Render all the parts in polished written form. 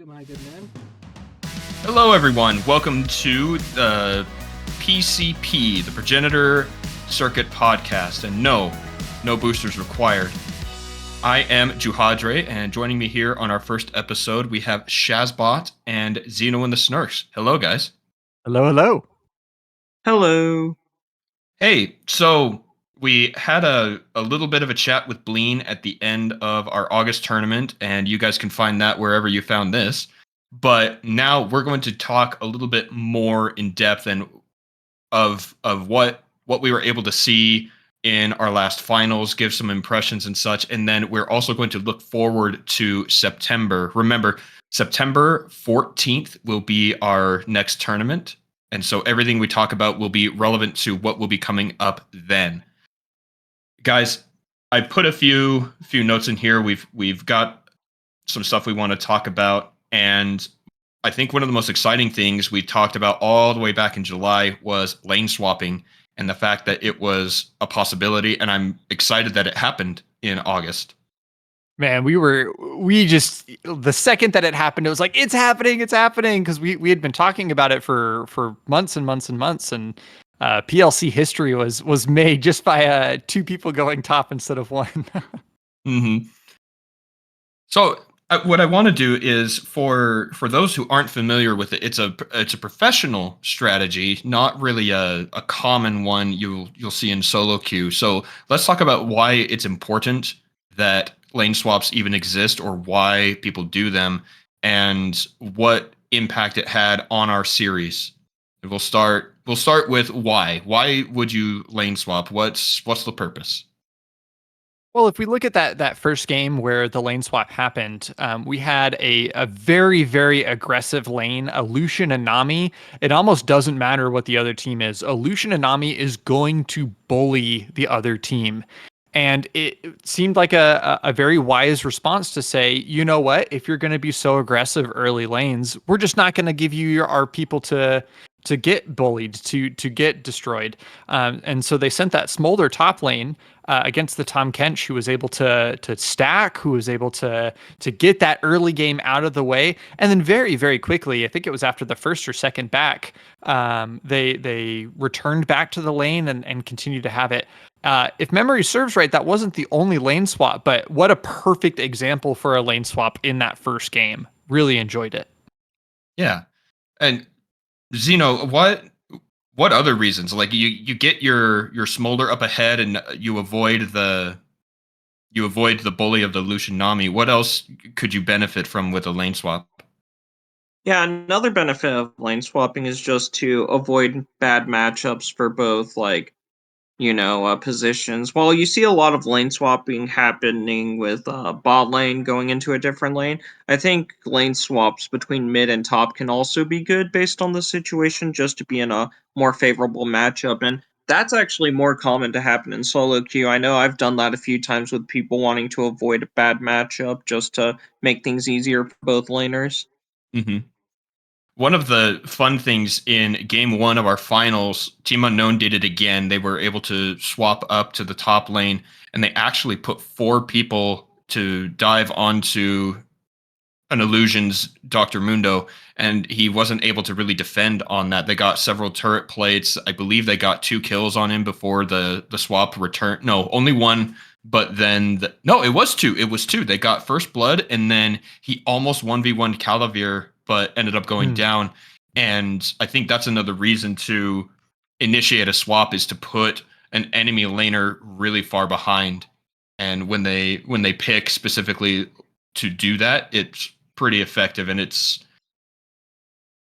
my good man. Hello, everyone. Welcome to the PCP, the Progenitor Circuit Podcast. And no boosters required. I am Juhadre, and joining me here on our first episode, we have Shazbot and Zeno and the Snurks. Hello, guys. Hello. Hello. Hey, so we had a little bit of a chat with Bleen at the end of our August tournament, and you guys can find that wherever you found this. But now we're going to talk a little bit more in depth and of what we were able to see in our last finals, give some impressions and such, and then we're also going to look forward to September. Remember, September 14th will be our next tournament, and so everything we talk about will be relevant to what will be coming up then. Guys, I put a few notes in here. We've got some stuff we want to talk about. And I think one of the most exciting things we talked about all the way back in July was lane swapping and the fact that it was a possibility. And I'm excited that it happened in August. Man, we just, the second that it happened, it was like, it's happening. Because we had been talking about it for months and months and months. And PLC history was made just by two people going top instead of one. Mm-hmm. So what I want to do is for those who aren't familiar with it, it's a professional strategy, not really a common one you'll see in solo queue. So let's talk about why it's important that lane swaps even exist, or why people do them, and what impact it had on our series. We'll start with why. Why would you lane swap? What's the purpose? Well, if we look at that first game where the lane swap happened, we had a very, very aggressive lane, a Lucian and Nami. It almost doesn't matter what the other team is. A Lucian and Nami is going to bully the other team. And it seemed like a very wise response to say, you know what, if you're going to be so aggressive early lanes, we're just not going to give you our people to get bullied, to get destroyed. And so they sent that Smolder top lane against the Tom Kench, who was able to stack, who was able to get that early game out of the way. And then very, very quickly, I think it was after the first or second back, they returned back to the lane and continued to have it. If memory serves right, that wasn't the only lane swap, but what a perfect example for a lane swap in that first game. Really enjoyed it. Yeah. And Zeno, what other reasons? Like you get your Smolder up ahead and you avoid the bully of the Lucian Nami. What else could you benefit from with a lane swap? Yeah, another benefit of lane swapping is just to avoid bad matchups for both, positions. While you see a lot of lane swapping happening with bot lane going into a different lane, I think lane swaps between mid and top can also be good based on the situation, just to be in a more favorable matchup. And that's actually more common to happen in solo queue. I know I've done that a few times with people wanting to avoid a bad matchup just to make things easier for both laners. Mm-hmm. One of the fun things in game one of our finals, Team Unknown did it again. They were able to swap up to the top lane, and they actually put 4 people to dive onto an Illusion's Dr. Mundo, and he wasn't able to really defend on that. They got several turret plates. I believe they got 2 kills on him before the swap returned. No, only 1. But then, no, it was 2. It was 2. They got first blood, and then he almost 1v1'd Calavir, but ended up going down. And I think that's another reason to initiate a swap, is to put an enemy laner really far behind. And when they pick specifically to do that, it's pretty effective, and it's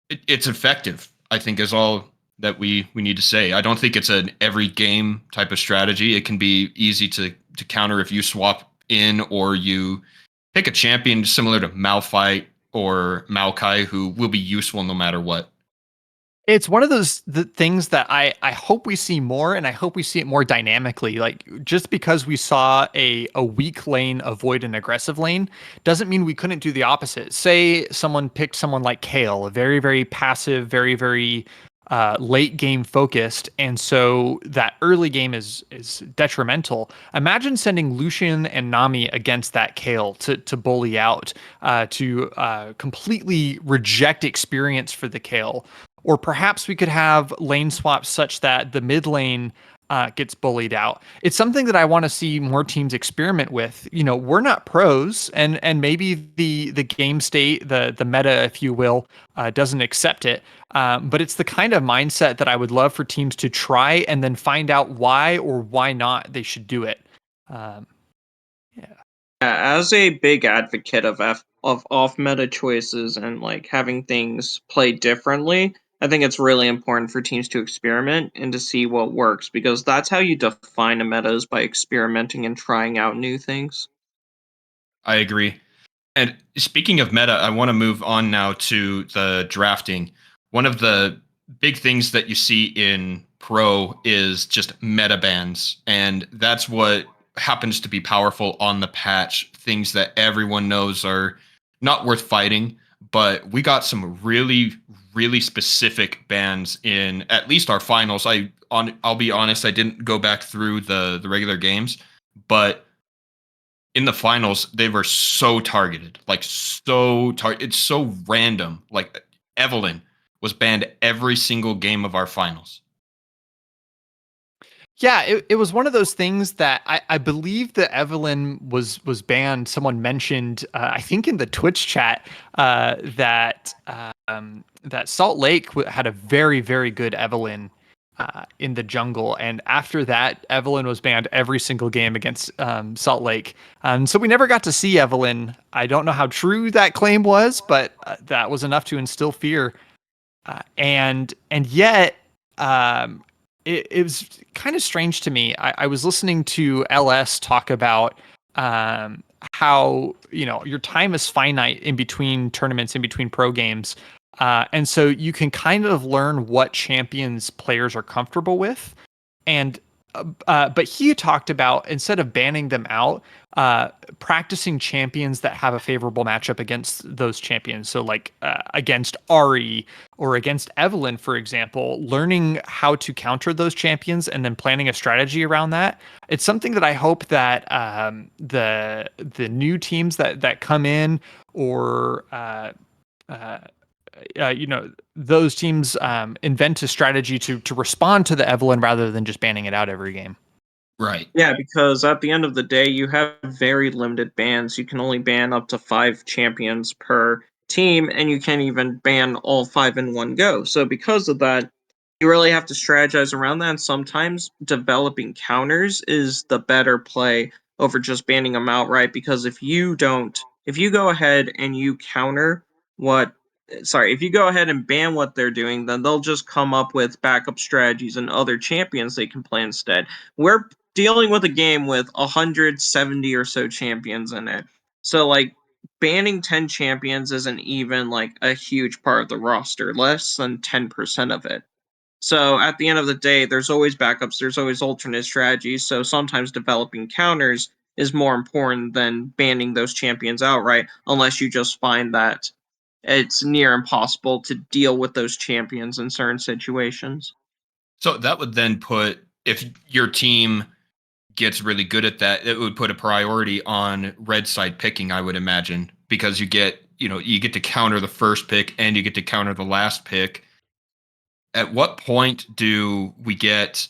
effective, I think, is all that we need to say. I don't think it's an every game type of strategy. It can be easy to counter if you swap in, or you pick a champion similar to Malphite or Maokai, who will be useful no matter what. It's one of those things that I hope we see more, and I hope we see it more dynamically. Like, just because we saw a weak lane avoid an aggressive lane doesn't mean we couldn't do the opposite. Say someone picked someone like Kale, a very, very passive, very, very late game focused, and so that early game is detrimental. Imagine sending Lucian and Nami against that Kayle to bully out, to completely reject experience for the Kayle. Or perhaps we could have lane swaps such that the mid lane gets bullied out. It's something that I want to see more teams experiment with. We're not pros, and maybe the game state, the meta, if you will, doesn't accept it. But it's the kind of mindset that I would love for teams to try and then find out why or why not they should do it. Um, yeah. As a big advocate of off meta choices and like having things play differently, I think it's really important for teams to experiment and to see what works, because that's how you define a meta, is by experimenting and trying out new things. I agree. And speaking of meta, I want to move on now to the drafting. One of the big things that you see in Pro is just meta bans, and that's what happens to be powerful on the patch. Things that everyone knows are not worth fighting, but we got some really, really specific bans in at least our finals. I'll be honest, I didn't go back through the regular games, but in the finals, they were so targeted, like it's so random. Like Evelyn was banned every single game of our finals. Yeah, it was one of those things that I believe that Evelyn was banned. Someone mentioned, I think in the Twitch chat, that Salt Lake had a very, very good Evelyn in the jungle, and after that, Evelyn was banned every single game against Salt Lake. So we never got to see Evelyn. I don't know how true that claim was, but that was enough to instill fear. And yet, it was kind of strange to me. I was listening to LS talk about how your time is finite in between tournaments, in between pro games, and so you can kind of learn what champions players are comfortable with. And but he talked about, instead of banning them out, practicing champions that have a favorable matchup against those champions. So like against Ari or against Evelyn, for example, learning how to counter those champions and then planning a strategy around that. It's something that I hope that the new teams that come in, or those teams invent a strategy to respond to the Evelyn rather than just banning it out every game. Right. Yeah, because at the end of the day, you have very limited bans. You can only ban up to 5 champions per team, and you can't even ban all 5 in one go. So because of that, you really have to strategize around that, and sometimes developing counters is the better play over just banning them outright, because if you go ahead and you counter if you go ahead and ban what they're doing, then they'll just come up with backup strategies and other champions they can play instead. We're dealing with a game with 170 or so champions in it. So like banning 10 champions isn't even like a huge part of the roster, less than 10% of it. So at the end of the day, there's always backups, there's always alternate strategies. So sometimes developing counters is more important than banning those champions outright, unless you just find that it's near impossible to deal with those champions in certain situations. So that would then put, if your team gets really good at that, it would put a priority on red side picking, I would imagine, because you get to counter the first pick and you get to counter the last pick. At what point do we get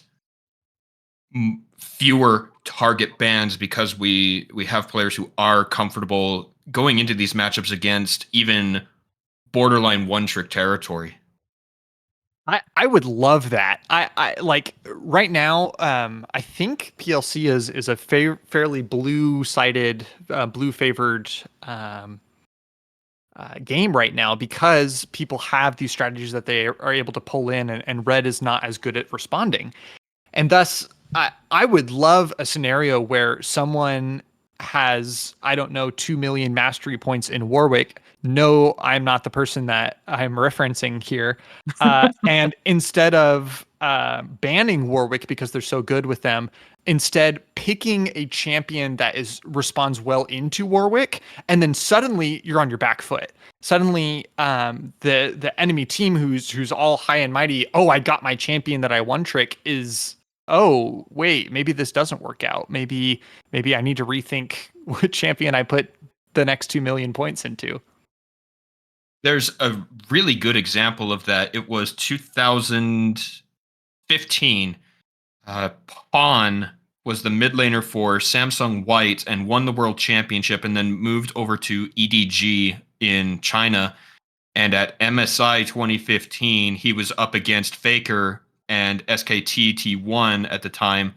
fewer target bans because we have players who are comfortable going into these matchups against even borderline one trick territory? I would love that. I like right now. I think PLC is a fairly blue sided, blue favored game right now, because people have these strategies that they are able to pull in, and red is not as good at responding. And thus, I would love a scenario where someone has, I don't know, 2 million mastery points in Warwick. No, I'm not the person that I'm referencing here. And instead of banning Warwick because they're so good with them. Instead, picking a champion that responds well into Warwick, and then suddenly you're on your back foot. Suddenly, the enemy team who's all high and mighty. Oh, I got my champion that I one trick is. Oh, wait, maybe this doesn't work out. Maybe I need to rethink what champion I put the next 2 million points into. There's a really good example of that. It was 2015. Pawn was the mid laner for Samsung White and won the world championship and then moved over to EDG in China. And at MSI 2015, he was up against Faker and SKT T1 at the time.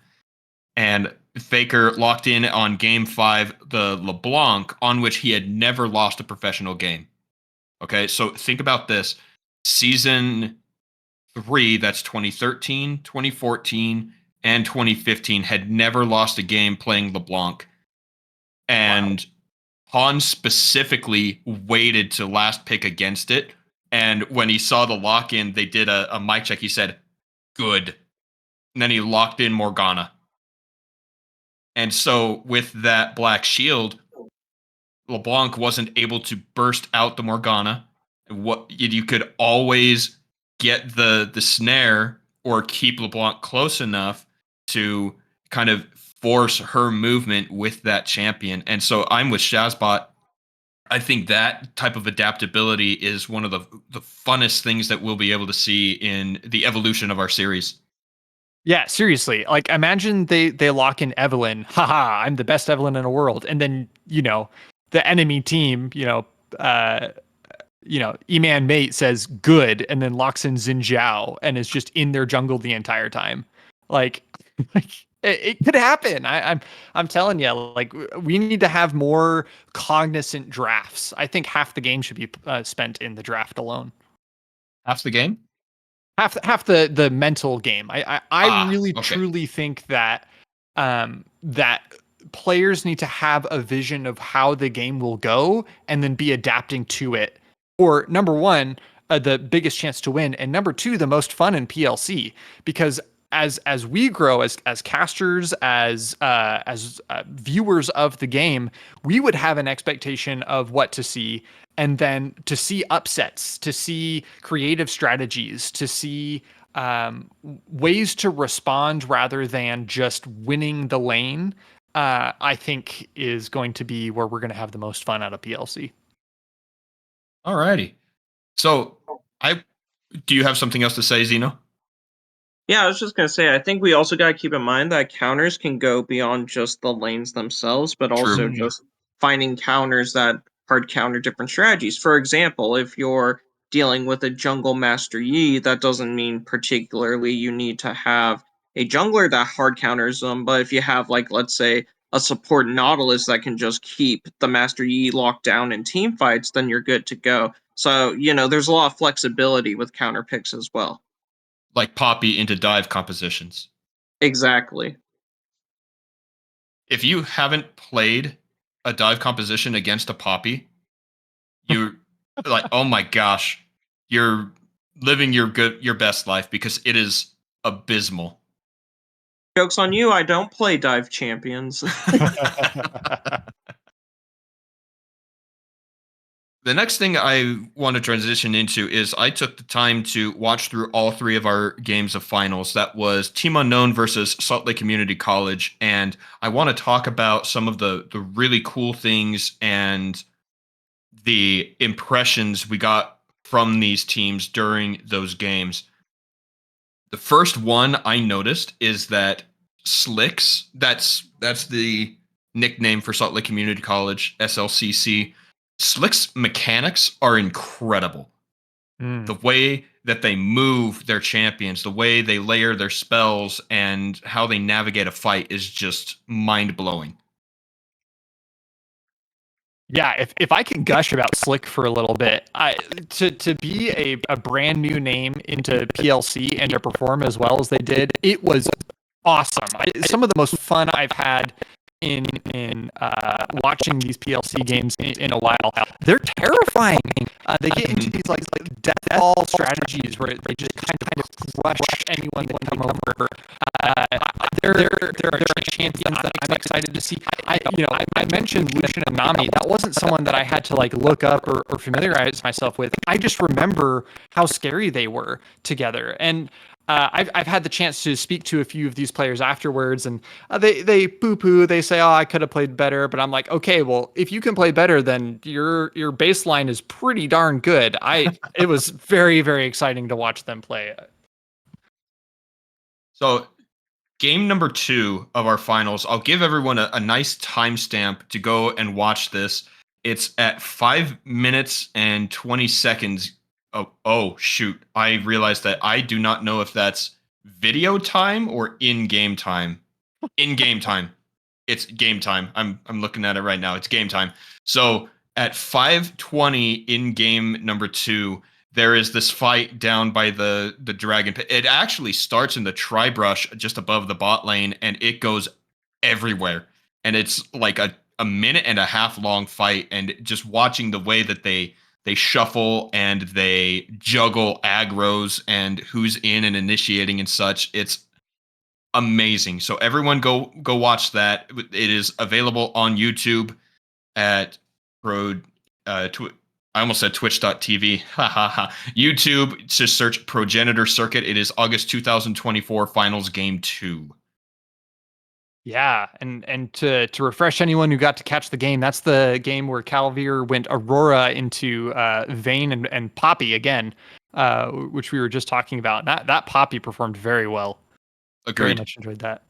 And Faker locked in on game 5, the LeBlanc, on which he had never lost a professional game. Okay, so think about this. Season 3, that's 2013, 2014, and 2015, had never lost a game playing LeBlanc. And Han specifically waited to last pick against it. And when he saw the lock-in, they did a mic check. He said, good. And then he locked in Morgana. And so with that Black Shield, LeBlanc wasn't able to burst out the Morgana. You could always get the snare or keep LeBlanc close enough to kind of force her movement with that champion. And so I'm with Shazbot. I think that type of adaptability is one of the funnest things that we'll be able to see in the evolution of our series. Yeah, seriously. Like, imagine they lock in Evelyn. Haha, I'm the best Evelyn in the world. And then, the enemy team, E-Man Mate says good and then locks in Xin Zhao and is just in their jungle the entire time. Like it could happen. I'm telling you, like, we need to have more cognizant drafts. I think half the game should be spent in the draft alone. Half the game? Half the mental game. I really truly think that that players need to have a vision of how the game will go and then be adapting to it. Or number one, the biggest chance to win, and number two, the most fun in PLC. Because as we grow as casters, as viewers of the game, we would have an expectation of what to see, and then to see upsets, to see creative strategies, to see ways to respond rather than just winning the lane. I think is going to be where we're going to have the most fun out of PLC. Alrighty. So, do you have something else to say, Zeno? Yeah, I was just going to say, I think we also got to keep in mind that counters can go beyond just the lanes themselves, but also just finding counters that hard counter different strategies. For example, if you're dealing with a jungle Master Yi, that doesn't mean particularly you need to have a jungler that hard counters them, but if you have, like, let's say, a support Nautilus that can just keep the Master Yi locked down in team fights, then you're good to go. So, there's a lot of flexibility with counter picks as well. Like Poppy into dive compositions. Exactly. If you haven't played a dive composition against a Poppy, you're like, oh my gosh, you're living your best life, because it is abysmal. Joke's on you, I don't play dive champions. The next thing I want to transition into is I took the time to watch through all 3 of our games of finals. That was Team Unknown versus Salt Lake Community College. And I want to talk about some of the really cool things and the impressions we got from these teams during those games. The first one I noticed is that Slicks, that's the nickname for Salt Lake Community College, SLCC. Slick's mechanics are incredible. The way that they move their champions, the way they layer their spells, and how they navigate a fight is just mind-blowing. Yeah, if I can gush about Slick for a little bit, to be a brand new name into PLC and to perform as well as they did, it was awesome. Some of the most fun I've had in watching these PLC games in a while. They're terrifying. They get into these like death ball strategies where they just kind of crush anyone that come over. There are champions that I'm excited to see. I mentioned Lucian and Nami. That wasn't someone that I had to like look up or familiarize myself with. I just remember how scary they were together. And I've had the chance to speak to a few of these players afterwards, and they poo-poo. They say, "Oh, I could have played better," but I'm like, "Okay, well, if you can play better, then your baseline is pretty darn good." It was very, very exciting to watch them play. So, game number 2 of our finals, I'll give everyone a nice timestamp to go and watch this. It's at 5 minutes and 20 seconds. Oh, shoot. I realized that I do not know if that's video time or in-game time. In-game time. It's game time. I'm looking at it right now. It's game time. So at 5:20 in game number 2, there is this fight down by the dragon pit. It actually starts in the tri-brush just above the bot lane, and it goes everywhere. And it's like a minute and a half long fight, and just watching the way that they shuffle and they juggle aggros and who's in and initiating and such, it's amazing. So everyone go watch that. It is available on YouTube at I almost said twitch.tv. Ha ha ha. YouTube, just search Progenitor Circuit. It is August 2024 Finals Game 2. Yeah, and to refresh anyone who got to catch the game, that's the game where Calvier went Aurora into Vayne and Poppy again, which we were just talking about. That Poppy performed very well. Agreed. Very much enjoyed that.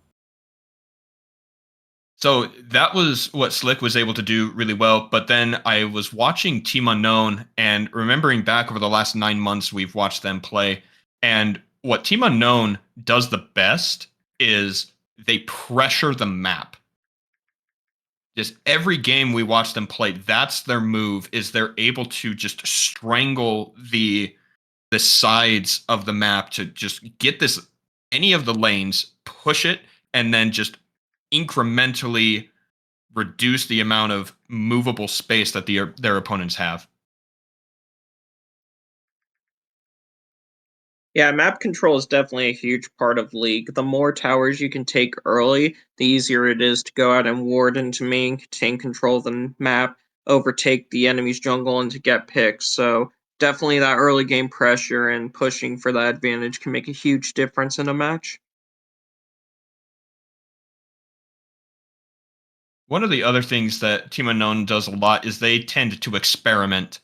So that was what Slick was able to do really well. But then I was watching Team Unknown and remembering back over the last 9 months we've watched them play. And what Team Unknown does the best is they pressure the map. Just every game we watch them play, that's their move, is they're able to just strangle the sides of the map to just get this any of the lanes, push it, and then just incrementally reduce the amount of movable space that their opponents have. Yeah, map control is definitely a huge part of League. The more towers you can take early, the easier it is to go out and ward into main, contain control of the map, overtake the enemy's jungle, and to get picks. So definitely that early game pressure and pushing for that advantage can make a huge difference in a match. One of the other things that Team Unknown does a lot is they tend to experiment.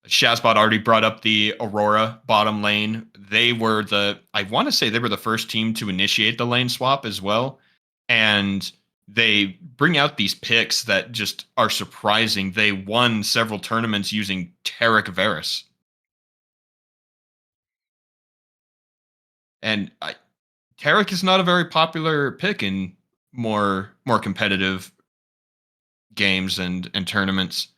Shazbot already brought up the Aurora bottom lane. I want to say they were the first team to initiate the lane swap as well. And they bring out these picks that just are surprising. They won several tournaments using Tarek Varus. And Tarek is not a very popular pick in more competitive games and tournaments.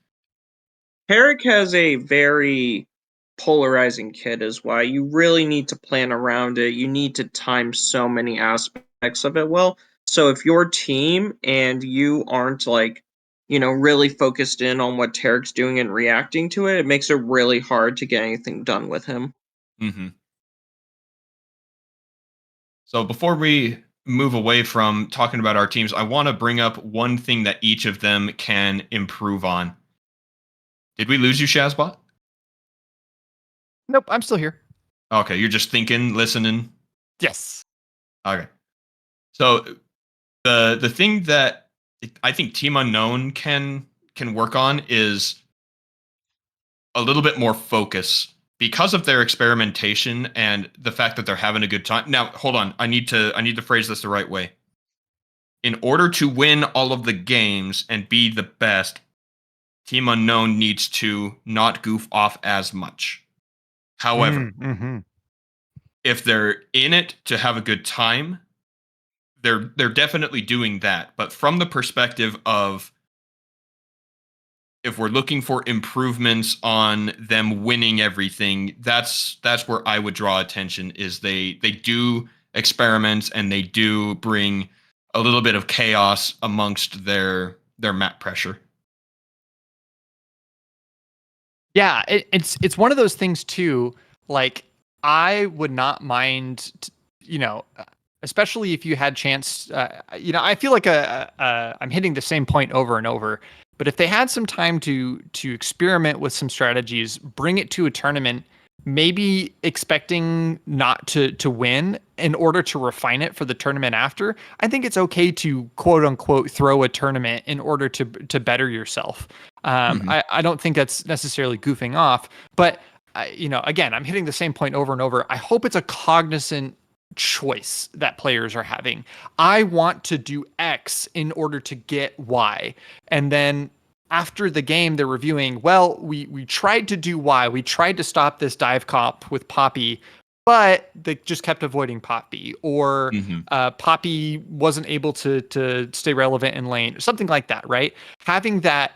Herrick has a very polarizing kit is why you really need to plan around it. You need to time so many aspects of it well. So if your team and you aren't really focused in on what Tarek's doing and reacting to it, it makes it really hard to get anything done with him. Mm-hmm. So before we move away from talking about our teams, I want to bring up one thing that each of them can improve on. Did we lose you, Shazbot? Nope, I'm still here. Okay, you're just thinking, listening. Yes. Okay. So the thing that I think Team Unknown can work on is a little bit more focus because of their experimentation and the fact that they're having a good time. Now, hold on. I need to phrase this the right way. In order to win all of the games and be the best, Team Unknown needs to not goof off as much. However, if they're in it to have a good time, they're definitely doing that. But from the perspective of if we're looking for improvements on them winning everything, that's where I would draw attention is they do experiments and they do bring a little bit of chaos amongst their map pressure. Yeah, it's one of those things too. Like I would not mind, especially if you had chance. I feel like I'm hitting the same point over and over. But if they had some time to experiment with some strategies, bring it to a tournament, maybe expecting not to win in order to refine it for the tournament after, I think it's okay to quote unquote throw a tournament in order to better yourself. Mhm. I don't think that's necessarily goofing off, but again, I'm hitting the same point over and over. I hope it's a cognizant choice that players are having. I want to do X in order to get Y. And then after the game, they're reviewing, well, we tried to do Y. We tried to stop this dive cop with Poppy, but they just kept avoiding Poppy, or Mhm. Poppy wasn't able to stay relevant in lane, something like that, right? Having that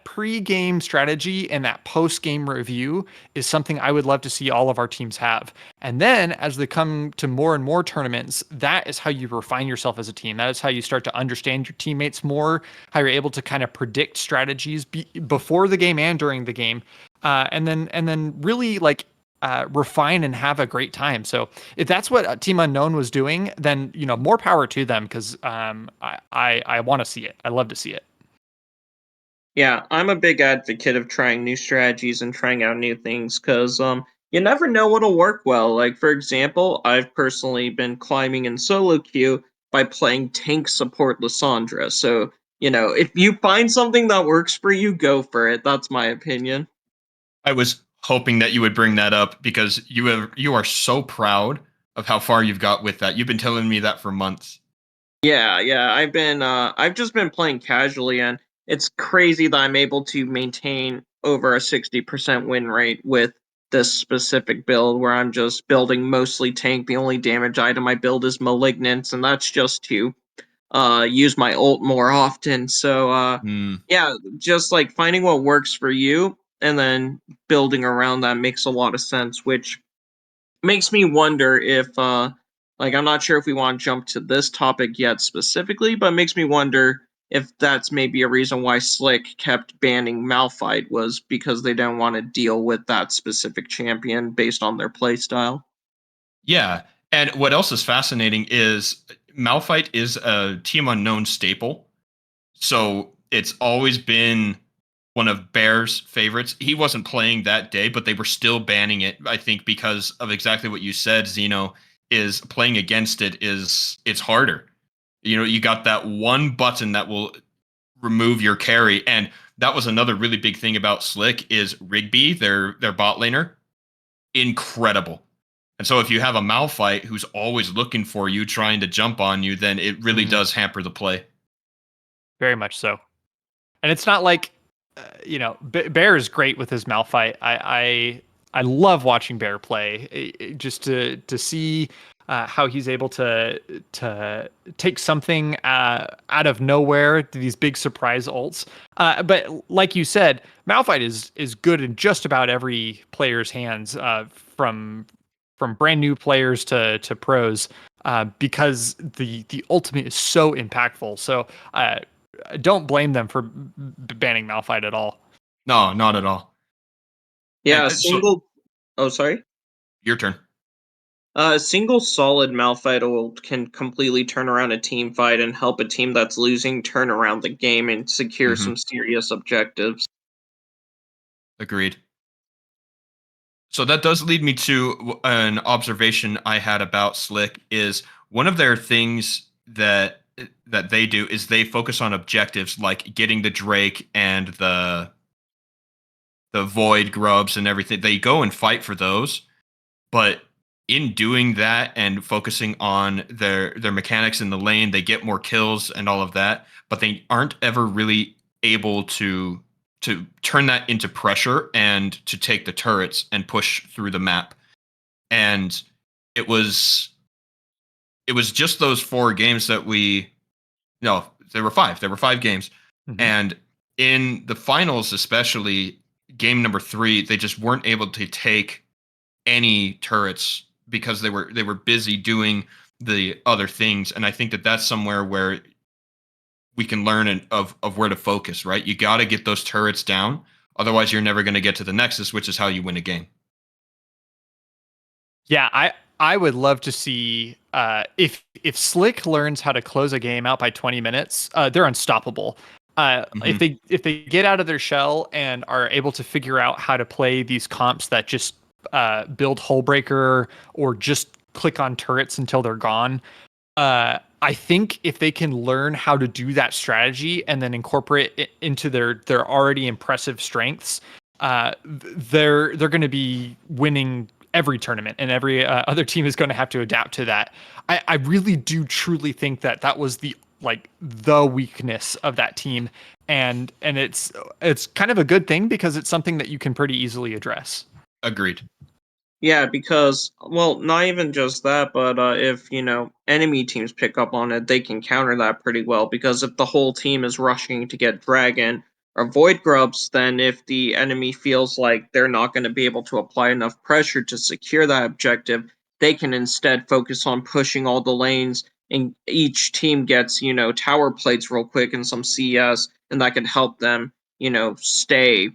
pre-game strategy and that post-game review is something I would love to see all of our teams have. And then as they come to more and more tournaments, that is how you refine yourself as a team. That is how you start to understand your teammates more, how you're able to kind of predict strategies before the game and during the game. And then really like refine and have a great time. So if that's what Team Unknown was doing, then more power to them, because I want to see it. I love to see it. Yeah, I'm a big advocate of trying new strategies and trying out new things because you never know what'll work well. Like for example, I've personally been climbing in solo queue by playing tank support Lysandra. So, if you find something that works for you, go for it. That's my opinion. I was hoping that you would bring that up because you are so proud of how far you've got with that. You've been telling me that for months. Yeah, I've just been playing casually, and it's crazy that I'm able to maintain over a 60% win rate with this specific build where I'm just building mostly tank. The only damage item I build is Malignance, and that's just to use my ult more often. So Mm. yeah, just like finding what works for you and then building around that makes a lot of sense, which makes me wonder if like I'm not sure if we want to jump to this topic yet specifically, but it makes me wonder if that's maybe a reason why Slick kept banning Malphite was because they didn't want to deal with that specific champion based on their playstyle. Yeah. And what else is fascinating is Malphite is a Team Unknown staple. So it's always been one of Bear's favorites. He wasn't playing that day, but they were still banning it, I think, because of exactly what you said, Zeno, is playing against it it's harder. You got that one button that will remove your carry. And that was another really big thing about Slick is Rigby, their bot laner, incredible. And so if you have a Malphite who's always looking for you, trying to jump on you, then it really Mhm. does hamper the play. Very much so. And it's not like, Bear is great with his Malphite. I love watching Bear play, just to see how he's able to take something out of nowhere, these big surprise ults. But like you said, Malphite is good in just about every player's hands, from brand new players to pros, because the ultimate is so impactful. So don't blame them for banning Malphite at all. No, not at all. And Yeah, a so single oh sorry. your turn. A single solid Malphite ult can completely turn around a team fight and help a team that's losing turn around the game and secure Hmm. some serious objectives. Agreed. So that does lead me to an observation I had about Slick is one of their things that they do is they focus on objectives like getting the Drake and the Void grubs and everything. They go and fight for those, but in doing that and focusing on their mechanics in the lane, they get more kills and all of that, but they aren't ever really able to turn that into pressure and to take the turrets and push through the map. And it was it was just those 4 games that we no, there were 5. There were 5 games. Mhm. And in the finals especially, game number 3, they just weren't able to take any turrets because they were busy doing the other things. And I think that that's somewhere where we can learn of where to focus, right? You got to get those turrets down. Otherwise, you're never going to get to the Nexus, which is how you win a game. Yeah, I would love to see if Slick learns how to close a game out by 20 minutes, they're unstoppable. If they get out of their shell and are able to figure out how to play these comps that just build Hullbreaker or just click on turrets until they're gone, I think if they can learn how to do that strategy and then incorporate it into their already impressive strengths, they're going to be winning every tournament, and every other team is going to have to adapt to that. I really do truly think that that was the weakness of that team, and it's kind of a good thing because it's something that you can pretty easily address. Agreed. Yeah, because, well, not even just that, but if, enemy teams pick up on it, they can counter that pretty well. Because if the whole team is rushing to get Dragon or Void Grubs, then if the enemy feels like they're not going to be able to apply enough pressure to secure that objective, they can instead focus on pushing all the lanes, and each team gets, tower plates real quick and some CS, and that can help them, stay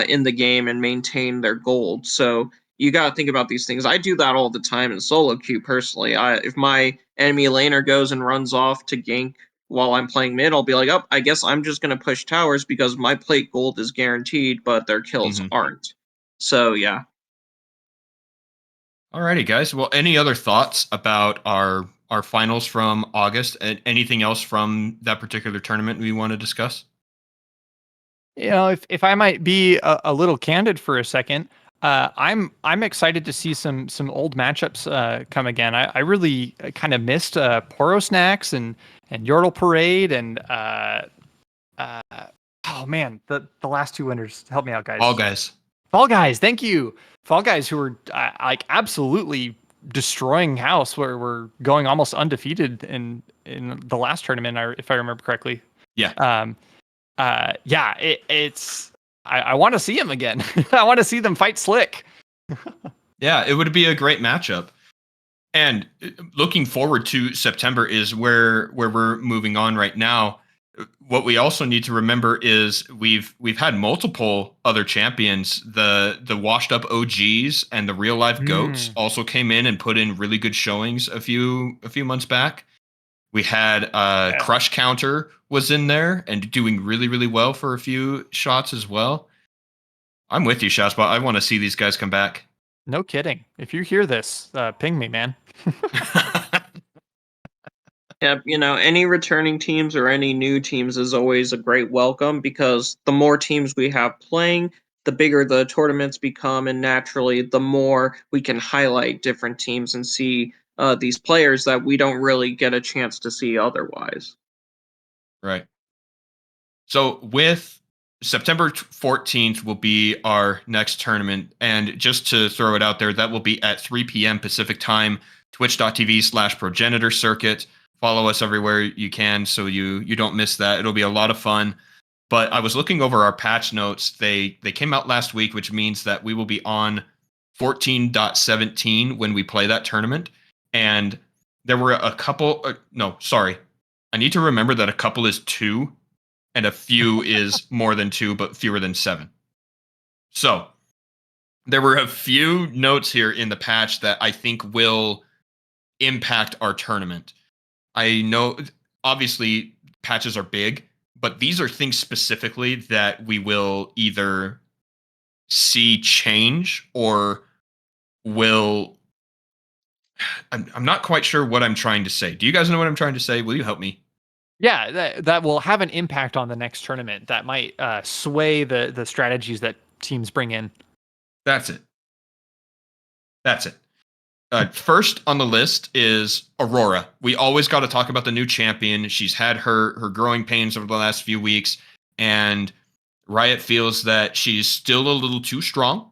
in the game and maintain their gold. So you got to think about these things. I do that all the time in solo queue personally. If my enemy laner goes and runs off to gank while I'm playing mid, I'll be like, oh, I guess I'm just going to push towers because my plate gold is guaranteed, but their kills aren't. So yeah. Alrighty, guys. Well, any other thoughts about our finals from August? And anything else from that particular tournament we want to discuss? If I might be a little candid for a second, I'm excited to see some old matchups come again. I really kind of missed Poro Snacks and Yordle Parade and oh man, the last two winners. Help me out, guys. All guys. Fall Guys, thank you. Fall Guys, who were absolutely destroying house, where we're going almost undefeated in the last tournament, if I remember correctly. Yeah. It's I want to see him again. I want to see them fight Slick. Yeah, it would be a great matchup. And looking forward to September is where we're moving on right now. What we also need to remember is we've had multiple other champions. The washed up OGs and the real life goats also came in and put in really good showings a few months back. We had Crush Counter was in there and doing really, really well for a few shots as well. I'm with you, Shazbot. I want to see these guys come back. No kidding. If you hear this, ping me, man. Yeah, any returning teams or any new teams is always a great welcome because the more teams we have playing, the bigger the tournaments become, and naturally, the more we can highlight different teams and see these players that we don't really get a chance to see otherwise. Right. So with September 14th will be our next tournament. And just to throw it out there, that will be at 3 p.m. Pacific time, twitch.tv/Progenitor Circuit. Follow us everywhere you can so you don't miss that. It'll be a lot of fun. But I was looking over our patch notes. They came out last week, which means that we will be on 14.17 when we play that tournament. And there were a couple. No, sorry. I need to remember that a couple is 2 and a few is more than 2, but fewer than 7. So there were a few notes here in the patch that I think will impact our tournament. I know, obviously, patches are big, but these are things specifically that we will either see change or will. I'm not quite sure what I'm trying to say. Do you guys know what I'm trying to say? Will you help me? Yeah, that will have an impact on the next tournament. That might sway the strategies that teams bring in. That's it. First on the list is Aurora. We always got to talk about the new champion. She's had her growing pains over the last few weeks, and Riot feels that she's still a little too strong,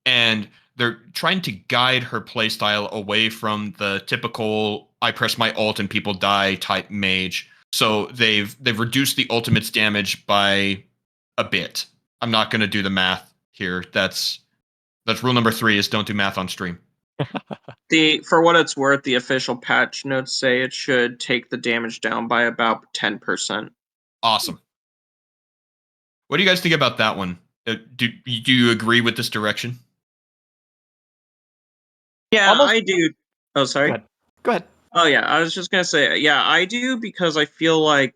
and they're trying to guide her playstyle away from the typical I press my ult and people die type mage. So they've reduced the ultimate's damage by a bit. I'm not going to do the math here. That's rule number 3 is don't do math on stream. For what it's worth, the official patch notes say it should take the damage down by about 10%. Awesome. What do you guys think about that one? Do you agree with this direction? Yeah, Almost. I do. Oh, sorry. Go ahead. Oh yeah, I was just gonna say, yeah, I do because I feel like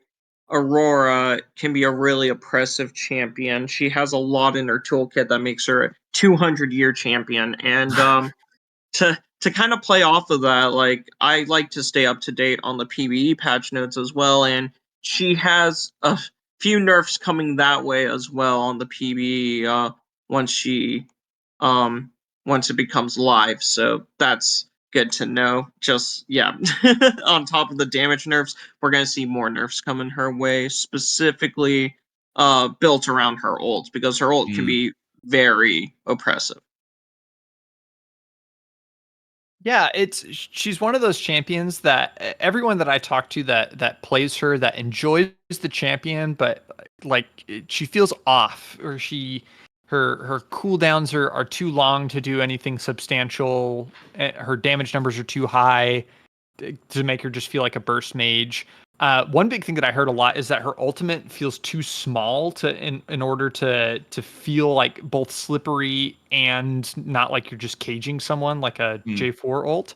Aurora can be a really oppressive champion. She has a lot in her toolkit that makes her a 200-year champion, and to kind of play off of that, like I like to stay up to date on the PvE patch notes as well, and she has a few nerfs coming that way as well on the PvE once she um once it becomes live. So that's good to know. Just yeah, on top of the damage nerfs, we're gonna see more nerfs coming her way, specifically built around her ult because her ult can be very oppressive. Yeah, she's one of those champions that everyone that I talk to that plays her, that enjoys the champion, but she feels off, or her cooldowns are too long to do anything substantial. Her damage numbers are too high to make her just feel like a burst mage. One big thing that I heard a lot is that her ultimate feels too small in order to feel like both slippery and not like you're just caging someone like a J4 ult.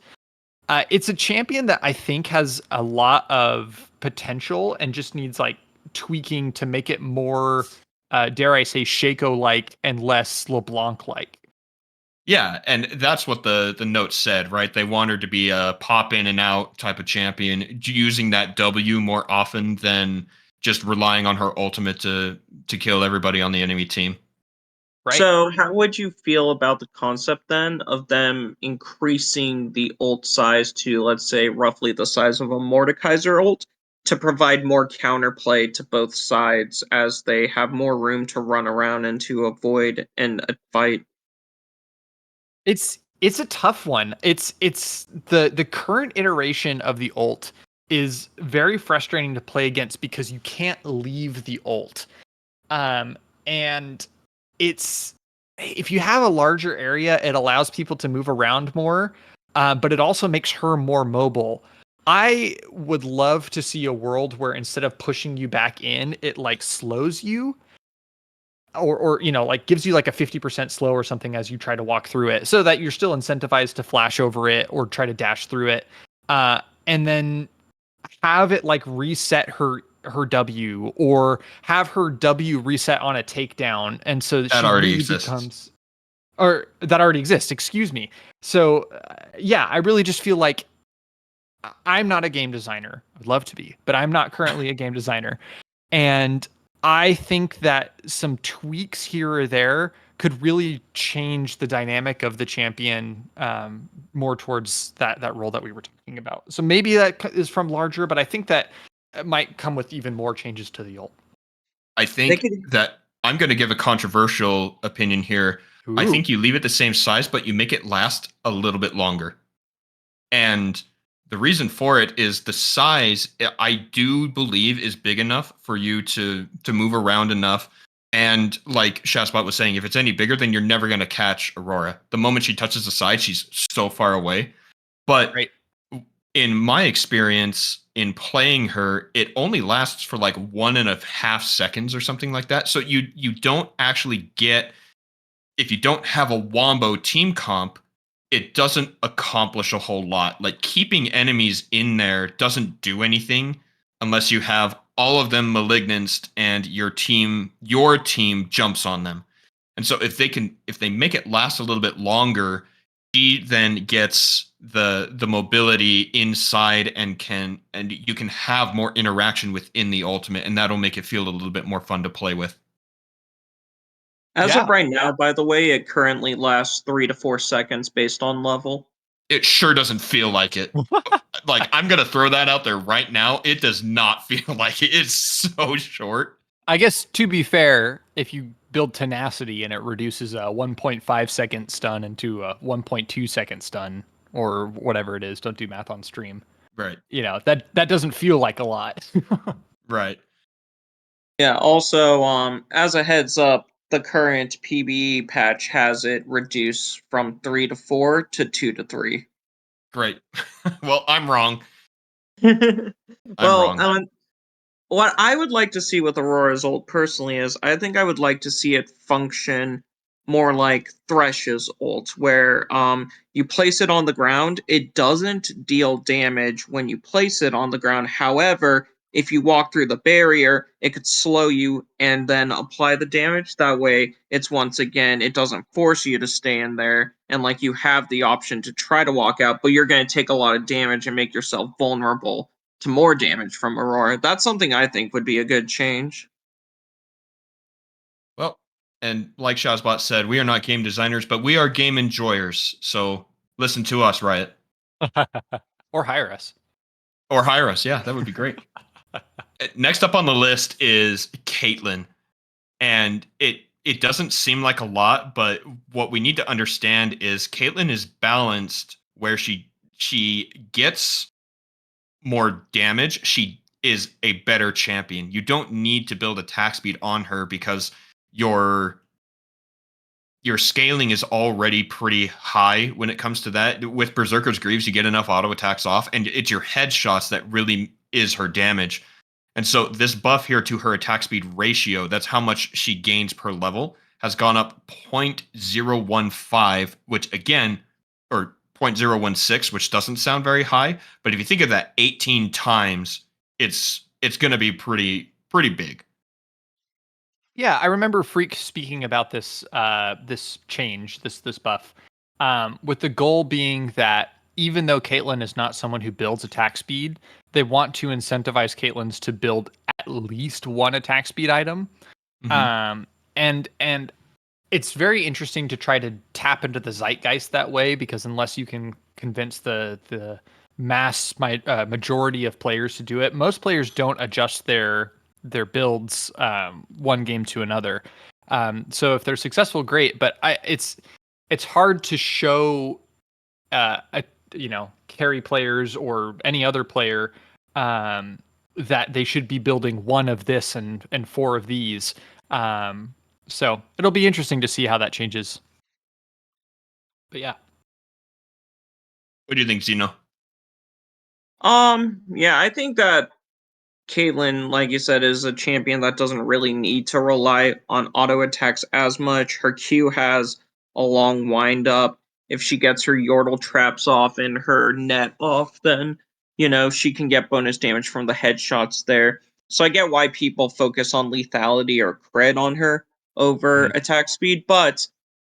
It's a champion that I think has a lot of potential and just needs like tweaking to make it more, dare I say, Shaco like and less LeBlanc like. Yeah, and that's what the note said, right? They want her to be a pop in and out type of champion, using that W more often than just relying on her ultimate to kill everybody on the enemy team. Right. So, how would you feel about the concept then of them increasing the ult size to, let's say, roughly the size of a Mordekaiser ult to provide more counterplay to both sides as they have more room to run around and to avoid a fight? It's a tough one. It's the current iteration of the ult is very frustrating to play against because you can't leave the ult. And it's if you have a larger area, it allows people to move around more, but it also makes her more mobile. I would love to see a world where instead of pushing you back in, it like slows you or like gives you like a 50% slow or something as you try to walk through it so that you're still incentivized to flash over it or try to dash through it. And then have it like reset her W or have her W reset on a takedown. And so that That she already really exists. becomes, or that already exists, excuse me. So yeah, I really just feel like I'm not a game designer. I'd love to be, but I'm not currently a game designer. And I think that some tweaks here or there could really change the dynamic of the champion more towards that role that we were talking about. So maybe that is from larger, but I think that it might come with even more changes to the ult. I think that I'm going to give a controversial opinion here. I Ooh. think you leave it the same size, but you make it last a little bit longer. And the reason for it is the size, I do believe, is big enough for you to move around enough. And like Shaspot was saying, if it's any bigger, then you're never going to catch Aurora. The moment she touches the side, she's so far away. But Right. in my experience in playing her, it only lasts for like 1.5 seconds or something like that. So you don't actually get, if you don't have a Wombo team comp, it doesn't accomplish a whole lot. Like keeping enemies in there doesn't do anything unless you have all of them malignants and your team jumps on them. And so if they make it last a little bit longer, she then gets the mobility inside and you can have more interaction within the ultimate, and that'll make it feel a little bit more fun to play with. As Yeah. of right now, by the way, it currently lasts 3 to 4 seconds based on level. It sure doesn't feel like it. Like, I'm gonna throw that out there right now. It does not feel like it. It's so short. I guess to be fair, if you build tenacity and it reduces a 1.5 second stun into a 1.2 second stun or whatever it is, don't do math on stream. Right. That doesn't feel like a lot. Right. Yeah, also, as a heads up, the current PBE patch has it reduced from 3 to 4 to 2 to 3. Great. Well, I'm wrong. I'm Well, wrong. what I would like to see with Aurora's ult personally is I think I would like to see it function more like Thresh's ult, where you place it on the ground, it doesn't deal damage when you place it on the ground. However, if you walk through the barrier, it could slow you and then apply the damage. That way, it's once again, it doesn't force you to stay in there, and like you have the option to try to walk out, but you're going to take a lot of damage and make yourself vulnerable to more damage from Aurora. That's something I think would be a good change. Well, and like Shazbot said, we are not game designers, but we are game enjoyers. So listen to us, Riot. Or hire us. Or hire us. Yeah, that would be great. Next up on the list is Caitlyn. And it doesn't seem like a lot, but what we need to understand is Caitlyn is balanced where she gets more damage. She is a better champion. You don't need to build attack speed on her because your scaling is already pretty high when it comes to that. With Berserker's Greaves, you get enough auto attacks off, and it's your headshots that really is her damage. And so this buff here to her attack speed ratio, that's how much she gains per level, has gone up 0.015, which again, or 0.016, which doesn't sound very high. But if you think of that 18 times, it's going to be pretty big. Yeah, I remember Freak speaking about this change, this buff, with the goal being that even though Caitlyn is not someone who builds attack speed, they want to incentivize Caitlyn's to build at least one attack speed item. Mm-hmm. And it's very interesting to try to tap into the zeitgeist that way, because unless you can convince the majority of players to do it, most players don't adjust their builds one game to another. So if they're successful, great. But it's hard to show carry players or any other player that they should be building one of this and four of these. So it'll be interesting to see how that changes. But yeah. What do you think, Zeno? Yeah, I think that Caitlyn, like you said, is a champion that doesn't really need to rely on auto attacks as much. Her Q has a long wind up. If she gets her Yordle traps off and her net off, then, she can get bonus damage from the headshots there. So I get why people focus on lethality or crit on her over Mm-hmm. attack speed, but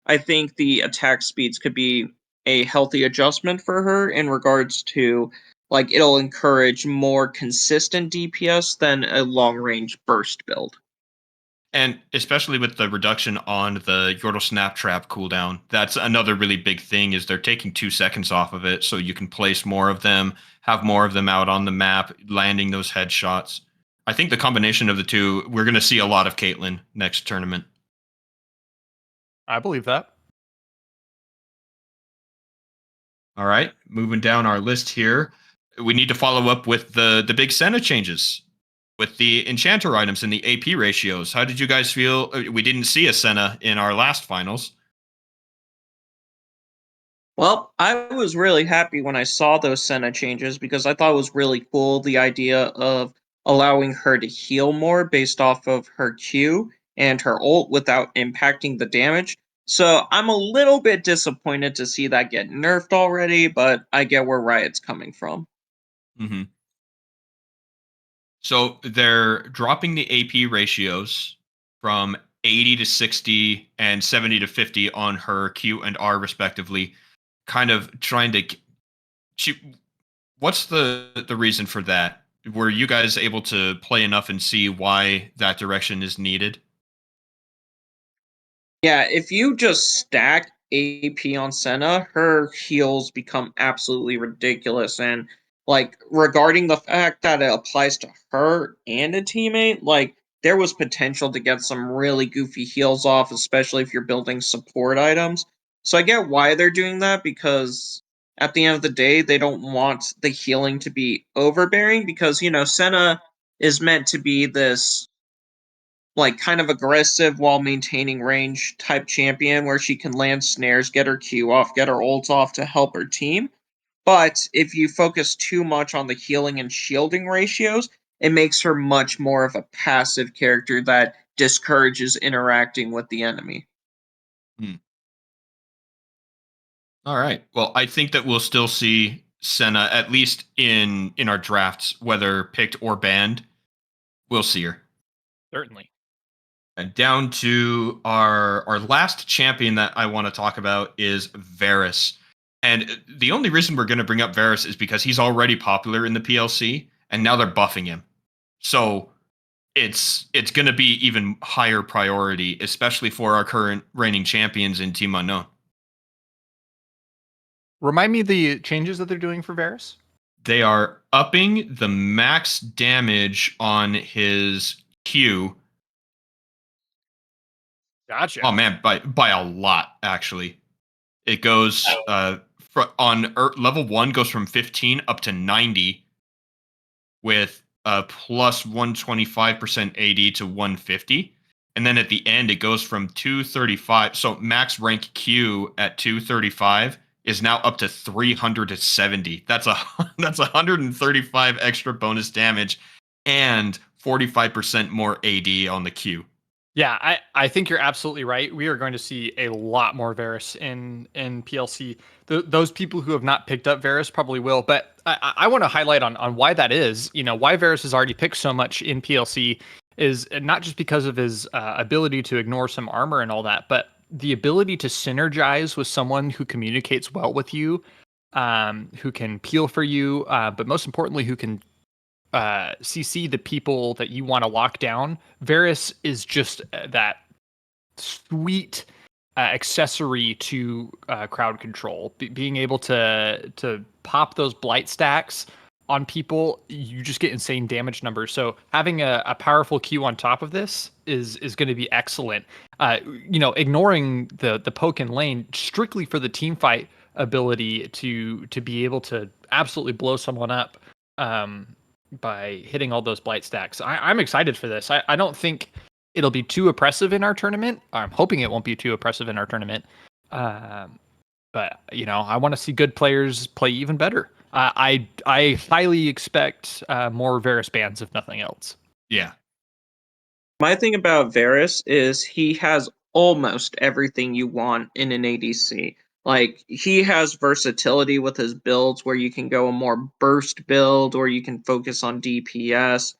I think the attack speeds could be a healthy adjustment for her in regards to, like, it'll encourage more consistent DPS than a long range burst build. And especially with the reduction on the Yordle Snap Trap cooldown, that's another really big thing is they're taking 2 seconds off of it so you can place more of them, have more of them out on the map, landing those headshots. I think the combination of the two, we're going to see a lot of Caitlyn next tournament. I believe that. All right, moving down our list here, we need to follow up with the big Senna changes with the enchanter items and the AP ratios. How did you guys feel? We didn't see a Senna in our last finals. Well, I was really happy when I saw those Senna changes because I thought it was really cool, the idea of allowing her to heal more based off of her Q and her ult without impacting the damage. So I'm a little bit disappointed to see that get nerfed already, but I get where Riot's coming from. Mm-hmm. So they're dropping the AP ratios from 80 to 60 and 70 to 50 on her Q and R respectively, kind of trying to what's the reason for that? Were you guys able to play enough and see why that direction is needed? Yeah, if you just stack AP on Senna, her heals become absolutely ridiculous. And, like, regarding the fact that it applies to her and a teammate, like, there was potential to get some really goofy heals off, especially if you're building support items. So I get why they're doing that, because at the end of the day, they don't want the healing to be overbearing, because, Senna is meant to be this like kind of aggressive while maintaining range type champion where she can land snares, get her Q off, get her ult off to help her team. But if you focus too much on the healing and shielding ratios, it makes her much more of a passive character that discourages interacting with the enemy. Hmm. All right. Well, I think that we'll still see Senna at least in our drafts, whether picked or banned. We'll see her. Certainly. And down to our last champion that I want to talk about is Varus. And the only reason we're going to bring up Varus is because he's already popular in the PLC, and now they're buffing him. So it's going to be even higher priority, especially for our current reigning champions in Team Unknown. Remind me the changes that they're doing for Varus. They are upping the max damage on his Q. Gotcha. Oh man, by a lot actually. It goes level 1 goes from 15 up to 90 with plus 125% AD to 150. And then at the end, it goes from 235. So max rank Q at 235 is now up to 370. That's 135 extra bonus damage and 45% more AD on the Q. Yeah, I think you're absolutely right. We are going to see a lot more Varus in PLC. Those people who have not picked up Varus probably will, but I want to highlight on why that is. You know, why Varus is already picked so much in PLC is not just because of his ability to ignore some armor and all that, but the ability to synergize with someone who communicates well with you, who can peel for you, but most importantly, who can CC the people that you want to lock down. Varus is just that sweet accessory to crowd control. Being able to pop those blight stacks on people, you just get insane damage numbers. So having a powerful Q on top of this is going to be excellent. Ignoring the poke and lane strictly for the team fight ability to be able to absolutely blow someone up. By hitting all those blight stacks. I'm excited for this. I don't think it'll be too oppressive in our tournament. I'm hoping it won't be too oppressive in our tournament. But I want to see good players play even better. I highly expect more Varus bans, if nothing else. Yeah. My thing about Varus is he has almost everything you want in an ADC. Like, he has versatility with his builds where you can go a more burst build or you can focus on DPS.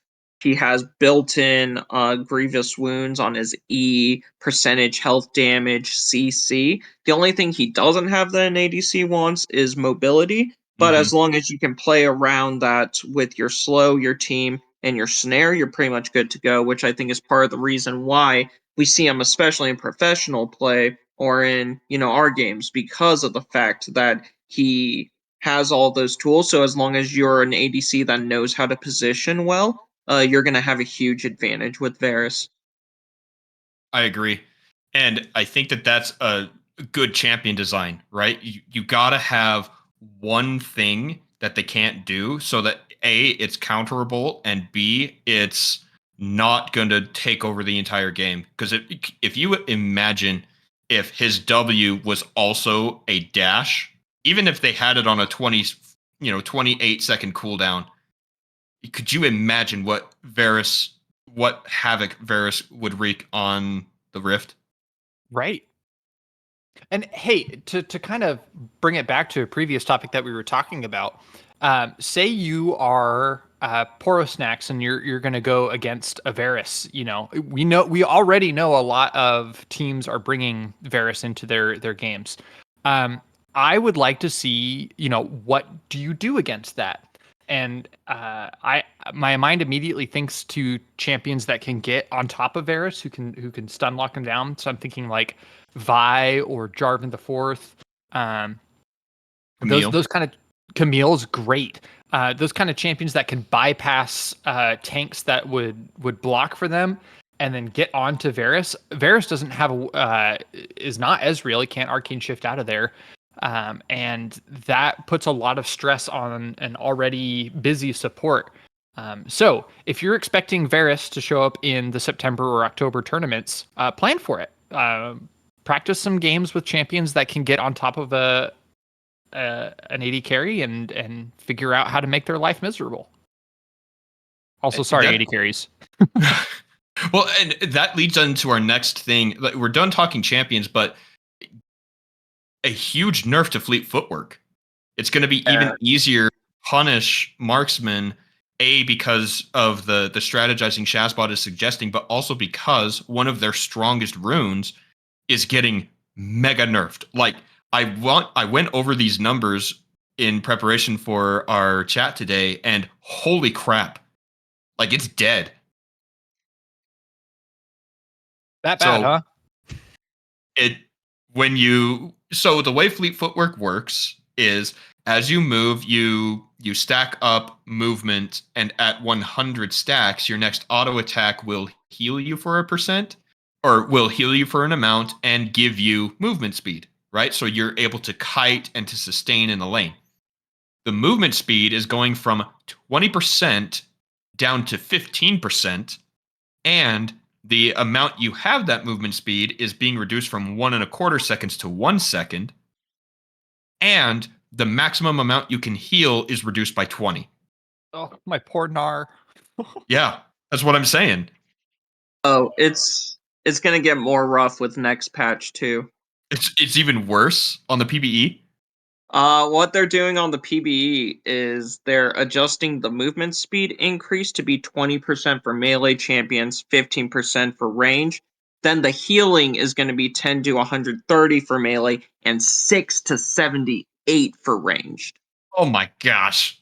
He has built-in grievous wounds on his E, percentage health damage, CC. The only thing he doesn't have that an ADC wants is mobility, but Mm-hmm. as long as you can play around that with your slow, your team, and your snare, you're pretty much good to go, which I think is part of the reason why we see him, especially in professional play or in, our games, because of the fact that he has all those tools. So as long as you're an ADC that knows how to position well, you're going to have a huge advantage with Varus. I agree. And I think that that's a good champion design, right? You got to have one thing that they can't do so that A, it's counterable, and B, it's not going to take over the entire game. Because if you imagine if his W was also a dash, even if they had it on a 28-second cooldown, could you imagine what havoc Varus would wreak on the Rift? Right. And hey, to kind of bring it back to a previous topic that we were talking about, say you are Porosnax and you're going to go against a Varus. We already know a lot of teams are bringing Varus into their games. I would like to see, what do you do against that? And my mind immediately thinks to champions that can get on top of Varus, who can stun lock him down. So I'm thinking like Vi or Jarvan the Fourth. Camille. Those kind of Camille's great. Those kind of champions that can bypass tanks that would block for them and then get onto Varus. Varus doesn't have is not Ezreal. He can't arcane shift out of there. And that puts a lot of stress on an already busy support. So if you're expecting Varus to show up in the September or October tournaments, plan for it. Practice some games with champions that can get on top of an AD carry and figure out how to make their life miserable. Also, sorry, That- AD carries. Well, and that leads into our next thing. Like, we're done talking champions, but a huge nerf to fleet footwork. It's going to be even easier to punish marksmen, because of the strategizing Shazbot is suggesting, but also because one of their strongest runes is getting mega nerfed. Like, I went over these numbers in preparation for our chat today, and holy crap, like, it's dead. That bad, huh? It when you so the way fleet footwork works is, as you move, you stack up movement, and at 100 stacks your next auto attack will heal you for a percent, or will heal you for an amount and give you movement speed, right? So you're able to kite and to sustain in the lane. The movement speed is going from 20% down to 15%, and the amount you have that movement speed is being reduced from 1.25 seconds to 1 second, and the maximum amount you can heal is reduced by 20. Oh, my poor Gnar. Yeah, that's what I'm saying. Oh, it's gonna get more rough with next patch too. It's even worse on the PBE. What they're doing on the PBE is they're adjusting the movement speed increase to be 20% for melee champions, 15% for range. Then the healing is going to be 10 to 130 for melee and 6 to 78 for ranged. Oh my gosh.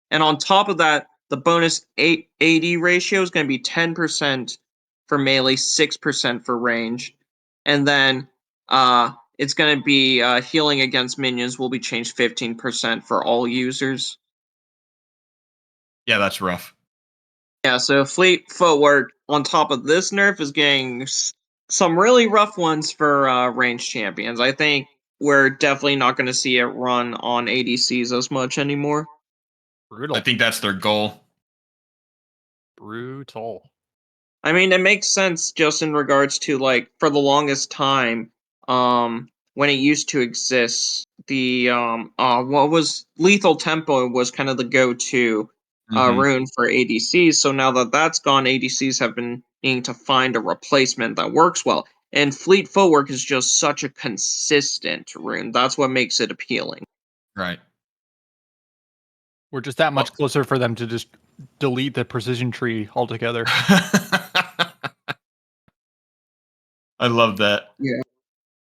And on top of that, the bonus 80 ratio is going to be 10% for melee, 6% for range. And then it's going to be healing against minions will be changed 15% for all users. Yeah, that's rough. Yeah, so fleet footwork on top of this nerf is getting some really rough ones for range champions. I think we're definitely not going to see it run on ADCs as much anymore. Brutal. I think that's their goal. Brutal. I mean, it makes sense just in regards to, like, for the longest time, when it used to exist, the what was Lethal Tempo was kind of the go-to rune for ADCs. So now that that's gone, ADCs have been needing to find a replacement that works well. And Fleet Footwork is just such a consistent rune. That's what makes it appealing. Right. We're just that much Well- closer for them to just delete the precision tree altogether. I love that. Yeah.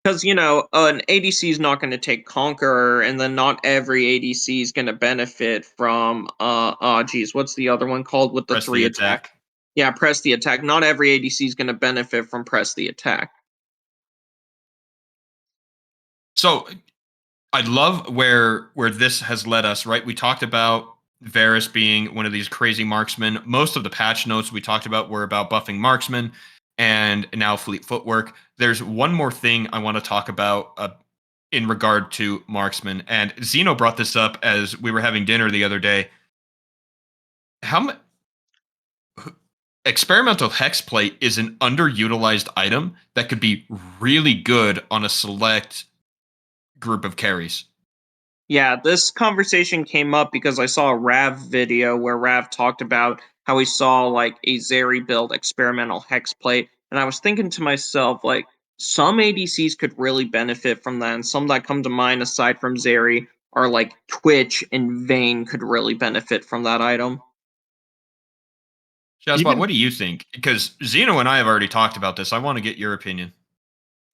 Because, an ADC is not going to take Conqueror, and then not every ADC is going to benefit from, geez, what's the other one called with the Press 3 the attack? Yeah, Press the Attack. Not every ADC is going to benefit from Press the Attack. So I love where this has led us, right? We talked about Varus being one of these crazy marksmen. Most of the patch notes we talked about were about buffing marksmen, and now fleet footwork. There's one more thing I want to talk about in regard to marksmen, and Zeno brought this up as we were having dinner the other day. How much experimental hex plate is an underutilized item that could be really good on a select group of carries. Yeah, this conversation came up because I saw a Rav video where Rav talked about how he saw like a Zeri build experimental hexplate, and I was thinking to myself, like, some ADCs could really benefit from that, and some that come to mind aside from Zeri are like Twitch and Vayne could really benefit from that item. Shazbot, what do you think? Because Zeno and I have already talked about this. I want to get your opinion.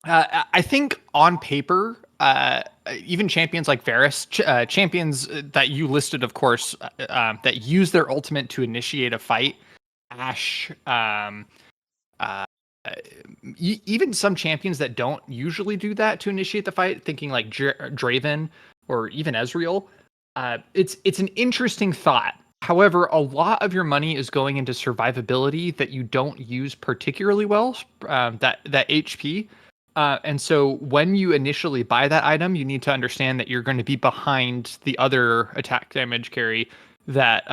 I think on paper, even champions like Varus, champions that you listed, of course, that use their ultimate to initiate a fight, Ashe, even some champions that don't usually do that to initiate the fight, thinking like Draven or even Ezreal. It's an interesting thought. However, a lot of your money is going into survivability that you don't use particularly well. That HP. And so when you initially buy that item, you need to understand that you're going to be behind the other attack damage carry that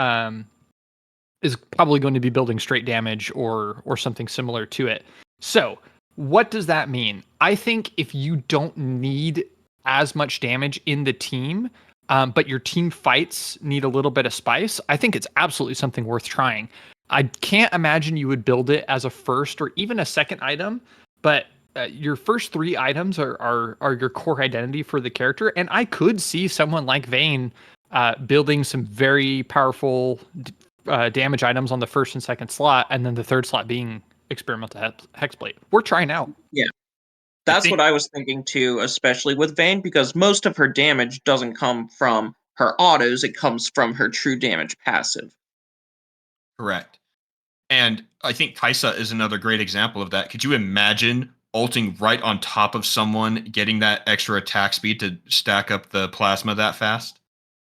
is probably going to be building straight damage or something similar to it. So what does that mean? I think if you don't need as much damage in the team, but your team fights need a little bit of spice, I think it's absolutely something worth trying. I can't imagine you would build it as a first or even a second item, but your first 3 items are your core identity for the character, and I could see someone like Vayne building some very powerful damage items on the first and second slot, and then the third slot being experimental hexblade. We're trying out. Yeah. That's what I was thinking too, especially with Vayne, because most of her damage doesn't come from her autos, it comes from her true damage passive. Correct. And I think Kaisa is another great example of that. Could you imagine ulting right on top of someone, getting that extra attack speed to stack up the plasma that fast?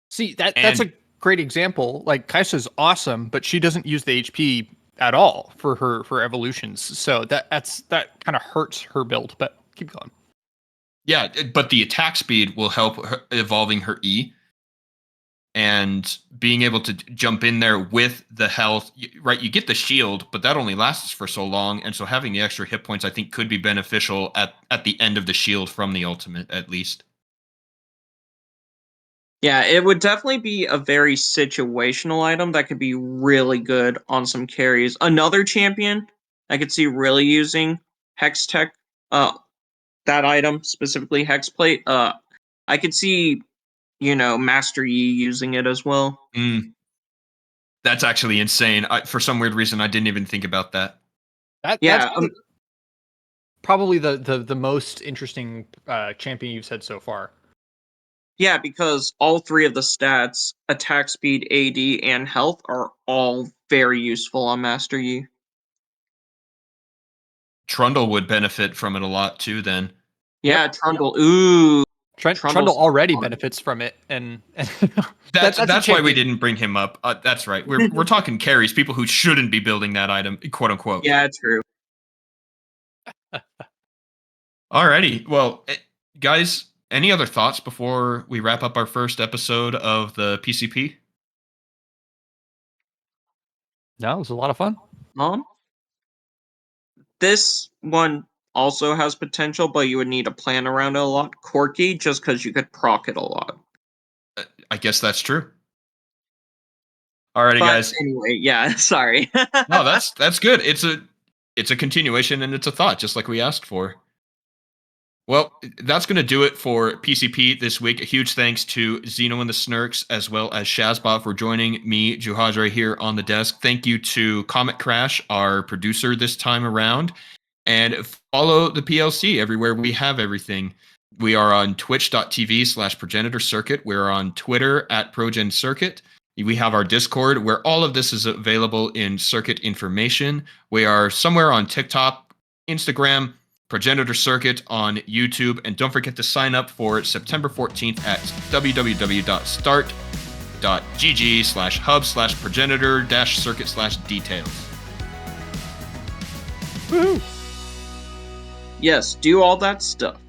See, that's a great example. Like, Kaisa's awesome, but she doesn't use the HP at all for her evolutions. So that kind of hurts her build, but keep going. Yeah, but the attack speed will help her evolving her E. And being able to jump in there with the health, right? You get the shield, but that only lasts for so long. And so having the extra hit points, I think, could be beneficial at the end of the shield from the ultimate, at least. Yeah, it would definitely be a very situational item that could be really good on some carries. Another champion I could see really using Hex Tech, that item, specifically Hexplate. I could see, Master Yi using it as well. That's actually insane. For some weird reason, I didn't even think about that. That's probably the most interesting champion you've said so far. Yeah, because all 3 of the stats, attack speed, AD, and health, are all very useful on Master Yi. Trundle would benefit from it a lot too, then. Yeah, yep. Trundle. Ooh. Trundle already benefits from it, and that's why we didn't bring him up. That's right. We're talking carries, people who shouldn't be building that item, quote unquote. Yeah, true. Alrighty. Well, guys, any other thoughts before we wrap up our first episode of the PCP? No, it was a lot of fun. This one also has potential, but you would need to plan around it a lot. Quirky, just because you could proc it a lot. I guess that's true. Alrighty, guys. Anyway, yeah, sorry. No, that's good. It's a continuation and it's a thought, just like we asked for. Well, that's going to do it for PCP this week. A huge thanks to Zeno and the Snurks, as well as Shazbot, for joining me, Juhadre, here on the desk. Thank you to Comet Crash, our producer this time around. And follow the PLC everywhere we have everything. We are on twitch.tv/Progenitor Circuit. We're on Twitter @Progen Circuit. We have our Discord, where all of this is available in circuit information. We are somewhere on TikTok, Instagram, Progenitor Circuit on YouTube, and don't forget to sign up for September 14th at www.start.gg/hub/progenitor-circuit/details. Woohoo! Yes, do all that stuff.